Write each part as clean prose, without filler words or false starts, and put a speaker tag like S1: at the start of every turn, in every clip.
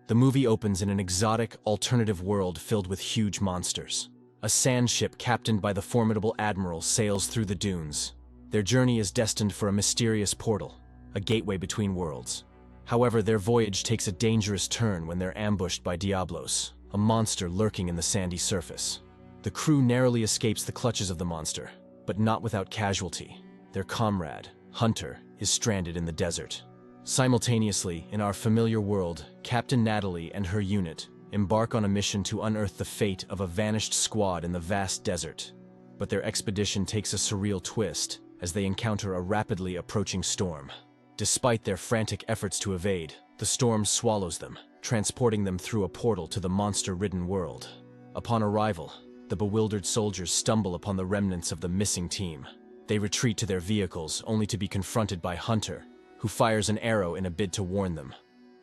S1: The movie opens in an exotic, alternative world filled with huge monsters. A sand ship captained by the formidable admiral sails through the dunes. Their journey is destined for a mysterious portal, a gateway between worlds. However, their voyage takes a dangerous turn when they're ambushed by Diablos, a monster lurking in the sandy surface. The crew narrowly escapes the clutches of the monster, but not without casualty. Their comrade, Hunter, is stranded in the desert. Simultaneously, in our familiar world, Captain Natalie and her unit embark on a mission to unearth the fate of a vanished squad in the vast desert. But their expedition takes a surreal twist as they encounter a rapidly approaching storm. Despite their frantic efforts to evade, the storm swallows them, transporting them through a portal to the monster-ridden world. Upon arrival, the bewildered soldiers stumble upon the remnants of the missing team. They retreat to their vehicles only to be confronted by Hunter, who fires an arrow in a bid to warn them.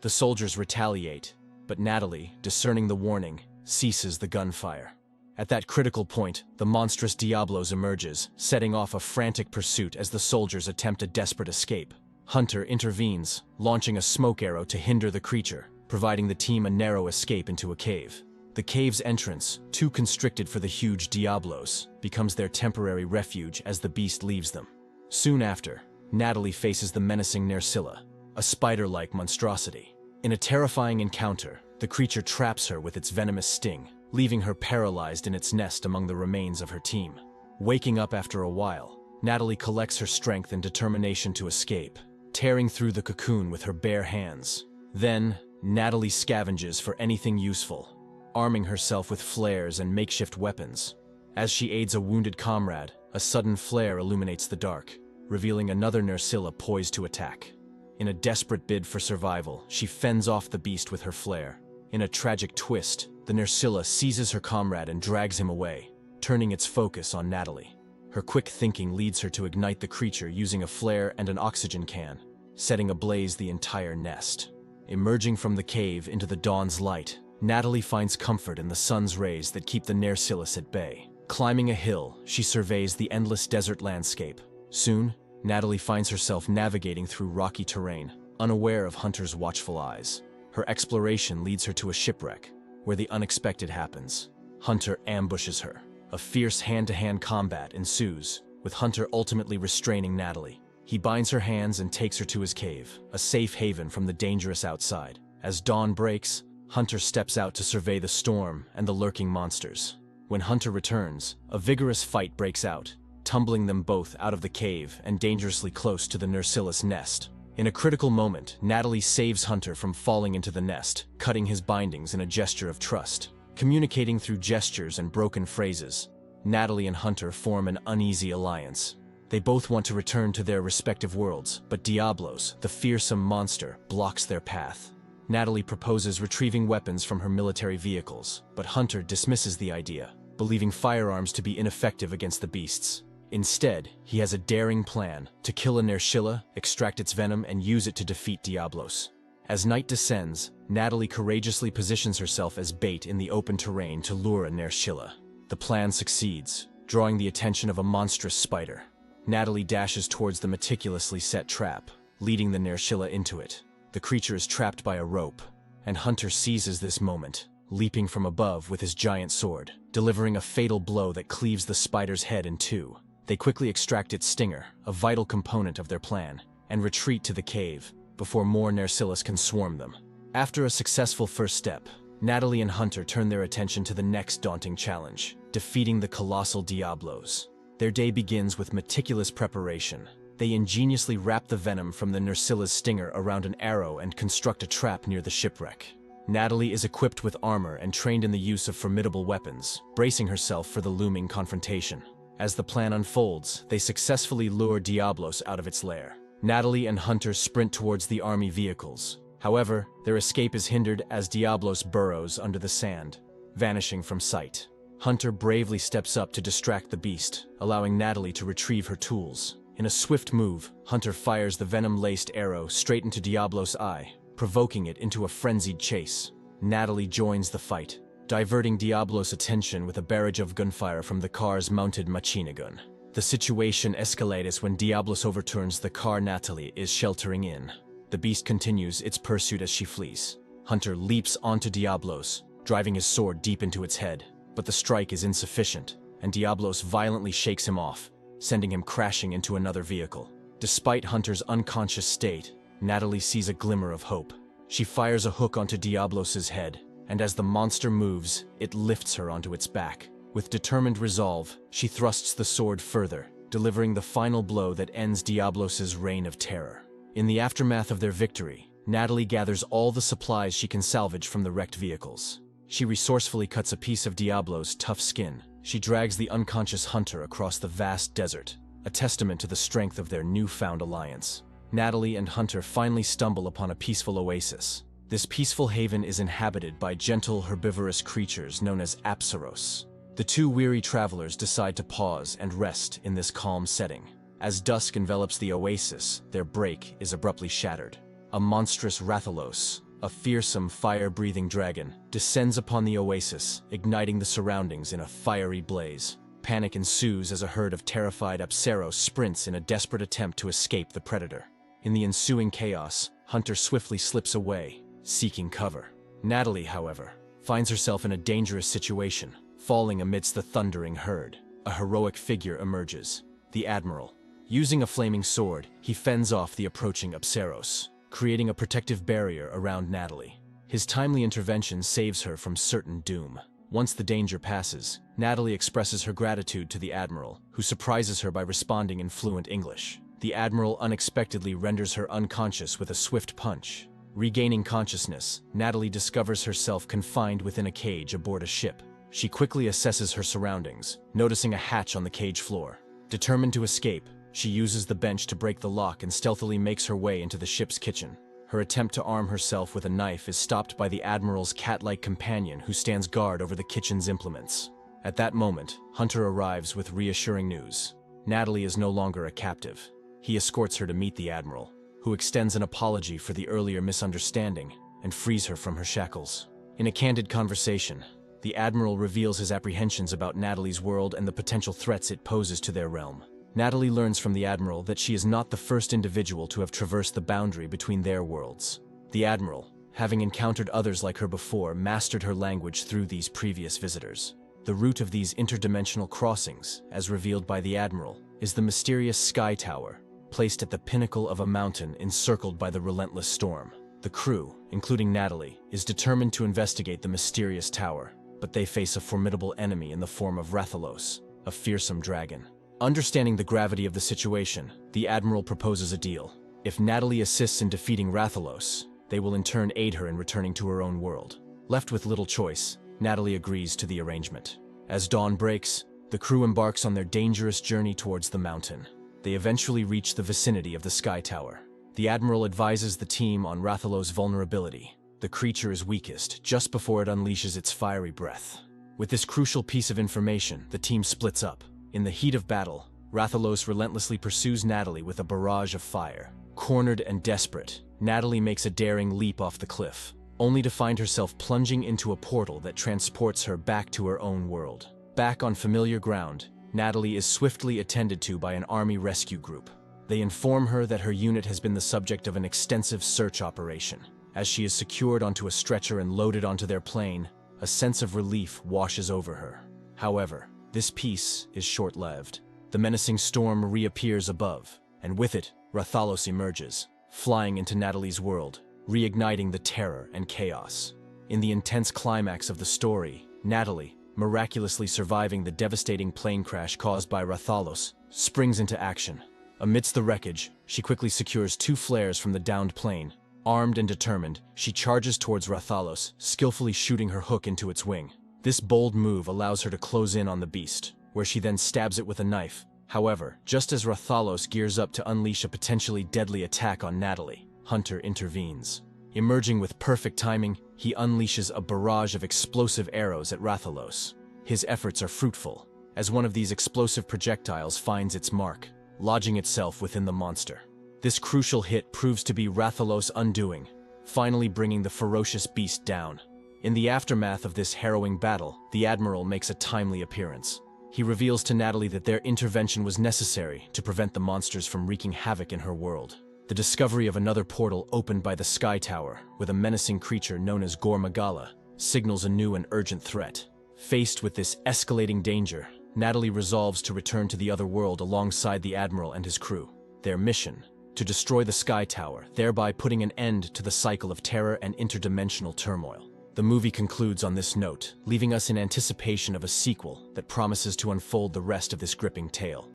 S1: The soldiers retaliate, but Natalie, discerning the warning, ceases the gunfire. At that critical point, the monstrous Diablos emerges, setting off a frantic pursuit as the soldiers attempt a desperate escape. Hunter intervenes, launching a smoke arrow to hinder the creature, providing the team a narrow escape into a cave. The cave's entrance, too constricted for the huge Diablos, becomes their temporary refuge as the beast leaves them. Soon after, Natalie faces the menacing Nerscylla, a spider-like monstrosity. In a terrifying encounter, the creature traps her with its venomous sting, leaving her paralyzed in its nest among the remains of her team. Waking up after a while, Natalie collects her strength and determination to escape, tearing through the cocoon with her bare hands. Then, Natalie scavenges for anything useful, arming herself with flares and makeshift weapons. As she aids a wounded comrade, a sudden flare illuminates the dark, revealing another Nerscylla poised to attack. In a desperate bid for survival, she fends off the beast with her flare. In a tragic twist, the Nerscylla seizes her comrade and drags him away, turning its focus on Natalie. Her quick thinking leads her to ignite the creature using a flare and an oxygen can, setting ablaze the entire nest. Emerging from the cave into the dawn's light, Natalie finds comfort in the sun's rays that keep the Nerscylla at bay. Climbing a hill, she surveys the endless desert landscape. Soon, Natalie finds herself navigating through rocky terrain, unaware of Hunter's watchful eyes. Her exploration leads her to a shipwreck, where the unexpected happens. Hunter ambushes her. A fierce hand-to-hand combat ensues, with Hunter ultimately restraining Natalie. He binds her hands and takes her to his cave, a safe haven from the dangerous outside. As dawn breaks, Hunter steps out to survey the storm and the lurking monsters. When Hunter returns, a vigorous fight breaks out, tumbling them both out of the cave and dangerously close to the Nerscylla's nest. In a critical moment, Natalie saves Hunter from falling into the nest, cutting his bindings in a gesture of trust. Communicating through gestures and broken phrases, Natalie and Hunter form an uneasy alliance. They both want to return to their respective worlds, but Diablos, the fearsome monster, blocks their path. Natalie proposes retrieving weapons from her military vehicles, but Hunter dismisses the idea, believing firearms to be ineffective against the beasts. Instead, he has a daring plan to kill a Nerscylla, extract its venom, and use it to defeat Diablos. As night descends, Natalie courageously positions herself as bait in the open terrain to lure a Nerscylla. The plan succeeds, drawing the attention of a monstrous spider. Natalie dashes towards the meticulously set trap, leading the Nerscylla into it. The creature is trapped by a rope, and Hunter seizes this moment, leaping from above with his giant sword, delivering a fatal blow that cleaves the spider's head in two. They quickly extract its stinger, a vital component of their plan, and retreat to the cave before more Nerscyllas can swarm them. After a successful first step, Natalie and Hunter turn their attention to the next daunting challenge, defeating the colossal Diablos. Their day begins with meticulous preparation. They ingeniously wrap the venom from the Nerscylla's stinger around an arrow and construct a trap near the shipwreck. Natalie is equipped with armor and trained in the use of formidable weapons, bracing herself for the looming confrontation. As the plan unfolds, they successfully lure Diablos out of its lair. Natalie and Hunter sprint towards the army vehicles. However, their escape is hindered as Diablos burrows under the sand, vanishing from sight. Hunter bravely steps up to distract the beast, allowing Natalie to retrieve her tools. In a swift move, Hunter fires the venom-laced arrow straight into Diablos' eye, provoking it into a frenzied chase. Natalie joins the fight, diverting Diablos' attention with a barrage of gunfire from the car's mounted machine gun. The situation escalates when Diablos overturns the car Natalie is sheltering in. The beast continues its pursuit as she flees. Hunter leaps onto Diablos, driving his sword deep into its head. But the strike is insufficient, and Diablos violently shakes him off, sending him crashing into another vehicle. Despite Hunter's unconscious state, Natalie sees a glimmer of hope. She fires a hook onto Diablos's head, and as the monster moves, it lifts her onto its back. With determined resolve, she thrusts the sword further, delivering the final blow that ends Diablos's reign of terror. In the aftermath of their victory, Natalie gathers all the supplies she can salvage from the wrecked vehicles. She resourcefully cuts a piece of Diablo's tough skin. She drags the unconscious Hunter across the vast desert, a testament to the strength of their newfound alliance. Natalie and Hunter finally stumble upon a peaceful oasis. This peaceful haven is inhabited by gentle herbivorous creatures known as apsaros. The two weary travelers decide to pause and rest in this calm setting. As dusk envelops the oasis, their break is abruptly shattered. A monstrous Rathalos, a fearsome fire-breathing dragon, descends upon the oasis, igniting the surroundings in a fiery blaze. Panic ensues as a herd of terrified apsaros sprints in a desperate attempt to escape the predator. In the ensuing chaos, Hunter swiftly slips away, seeking cover. Natalie, however, finds herself in a dangerous situation, falling amidst the thundering herd. A heroic figure emerges, the Admiral. Using a flaming sword, he fends off the approaching apsaros, creating a protective barrier around Natalie. His timely intervention saves her from certain doom. Once the danger passes, Natalie expresses her gratitude to the Admiral, who surprises her by responding in fluent English. The Admiral unexpectedly renders her unconscious with a swift punch. Regaining consciousness, Natalie discovers herself confined within a cage aboard a ship. She quickly assesses her surroundings, noticing a hatch on the cage floor. Determined to escape, she uses the bench to break the lock and stealthily makes her way into the ship's kitchen. Her attempt to arm herself with a knife is stopped by the Admiral's cat-like companion who stands guard over the kitchen's implements. At that moment, Hunter arrives with reassuring news. Natalie is no longer a captive. He escorts her to meet the Admiral, who extends an apology for the earlier misunderstanding and frees her from her shackles. In a candid conversation, the Admiral reveals his apprehensions about Natalie's world and the potential threats it poses to their realm. Natalie learns from the Admiral that she is not the first individual to have traversed the boundary between their worlds. The Admiral, having encountered others like her before, mastered her language through these previous visitors. The root of these interdimensional crossings, as revealed by the Admiral, is the mysterious Sky Tower, placed at the pinnacle of a mountain encircled by the relentless storm. The crew, including Natalie, is determined to investigate the mysterious tower, but they face a formidable enemy in the form of Rathalos, a fearsome dragon. Understanding the gravity of the situation, the Admiral proposes a deal. If Natalie assists in defeating Rathalos, they will in turn aid her in returning to her own world. Left with little choice, Natalie agrees to the arrangement. As dawn breaks, the crew embarks on their dangerous journey towards the mountain. They eventually reach the vicinity of the Sky Tower. The Admiral advises the team on Rathalos' vulnerability. The creature is weakest just before it unleashes its fiery breath. With this crucial piece of information, the team splits up. In the heat of battle, Rathalos relentlessly pursues Natalie with a barrage of fire. Cornered and desperate, Natalie makes a daring leap off the cliff, only to find herself plunging into a portal that transports her back to her own world. Back on familiar ground, Natalie is swiftly attended to by an army rescue group. They inform her that her unit has been the subject of an extensive search operation. As she is secured onto a stretcher and loaded onto their plane, a sense of relief washes over her. However, this peace is short-lived. The menacing storm reappears above, and with it, Rathalos emerges, flying into Natalie's world, reigniting the terror and chaos. In the intense climax of the story, Natalie, miraculously surviving the devastating plane crash caused by Rathalos, springs into action. Amidst the wreckage, she quickly secures 2 flares from the downed plane. Armed and determined, she charges towards Rathalos, skillfully shooting her hook into its wing. This bold move allows her to close in on the beast, where she then stabs it with a knife. However, just as Rathalos gears up to unleash a potentially deadly attack on Natalie, Hunter intervenes. Emerging with perfect timing, he unleashes a barrage of explosive arrows at Rathalos. His efforts are fruitful, as one of these explosive projectiles finds its mark, lodging itself within the monster. This crucial hit proves to be Rathalos' undoing, finally bringing the ferocious beast down. In the aftermath of this harrowing battle, the Admiral makes a timely appearance. He reveals to Natalie that their intervention was necessary to prevent the monsters from wreaking havoc in her world. The discovery of another portal opened by the Sky Tower, with a menacing creature known as Gormagala, signals a new and urgent threat. Faced with this escalating danger, Natalie resolves to return to the other world alongside the Admiral and his crew. Their mission: to destroy the Sky Tower, thereby putting an end to the cycle of terror and interdimensional turmoil. The movie concludes on this note, leaving us in anticipation of a sequel that promises to unfold the rest of this gripping tale.